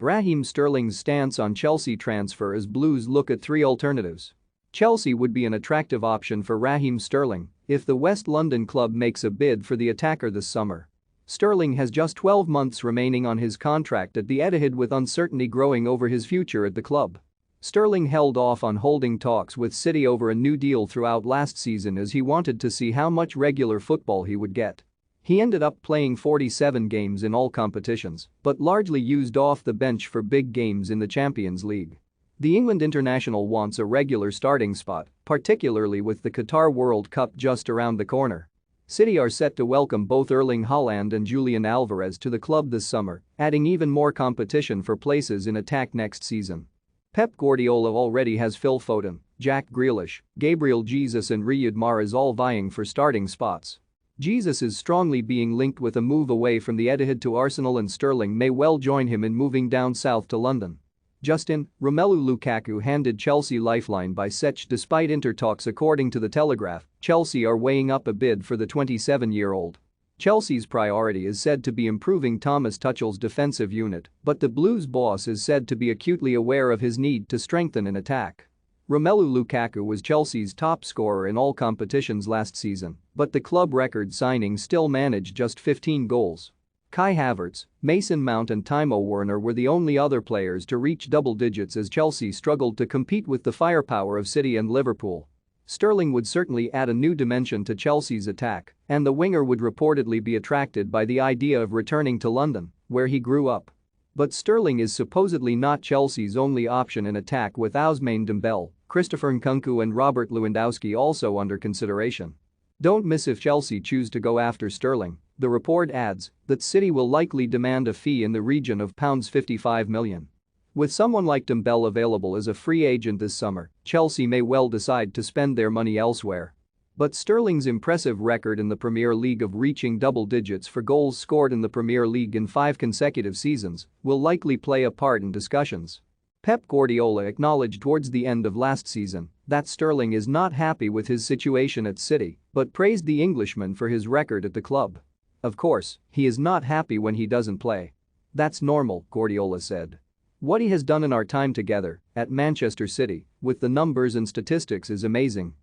Raheem Sterling's stance on Chelsea transfer as Blues look at three alternatives. Chelsea would be an attractive option for Raheem Sterling if the West London club makes a bid for the attacker this summer. Sterling has just 12 months remaining on his contract at the Etihad, with uncertainty growing over his future at the club. Sterling held off on holding talks with City over a new deal throughout last season as he wanted to see how much regular football he would get. He ended up playing 47 games in all competitions, but largely used off the bench for big games in the Champions League. The England international wants a regular starting spot, particularly with the Qatar World Cup just around the corner. City are set to welcome both Erling Haaland and Julian Alvarez to the club this summer, adding even more competition for places in attack next season. Pep Guardiola already has Phil Foden, Jack Grealish, Gabriel Jesus and Riyad Mahrez all vying for starting spots. Jesus is strongly being linked with a move away from the Etihad to Arsenal, and Sterling may well join him in moving down south to London. Justin, Romelu Lukaku handed Chelsea lifeline by Sech despite Inter talks. According to The Telegraph, Chelsea are weighing up a bid for the 27-year-old. Chelsea's priority is said to be improving Thomas Tuchel's defensive unit, but the Blues boss is said to be acutely aware of his need to strengthen an attack. Romelu Lukaku was Chelsea's top scorer in all competitions last season, but the club record signing still managed just 15 goals. Kai Havertz, Mason Mount and Timo Werner were the only other players to reach double digits as Chelsea struggled to compete with the firepower of City and Liverpool. Sterling would certainly add a new dimension to Chelsea's attack, and the winger would reportedly be attracted by the idea of returning to London, where he grew up. But Sterling is supposedly not Chelsea's only option in attack, with Ousmane Dembele, Christopher Nkunku and Robert Lewandowski also under consideration. Don't miss if Chelsea choose to go after Sterling. The report adds that City will likely demand a fee in the region of £55 million. With someone like Dembele available as a free agent this summer, Chelsea may well decide to spend their money elsewhere. But Sterling's impressive record in the Premier League of reaching double digits for goals scored in the Premier League in 5 consecutive seasons will likely play a part in discussions. Pep Guardiola acknowledged towards the end of last season that Sterling is not happy with his situation at City, but praised the Englishman for his record at the club. Of course, he is not happy when he doesn't play. That's normal, Guardiola said. What he has done in our time together at Manchester City with the numbers and statistics is amazing.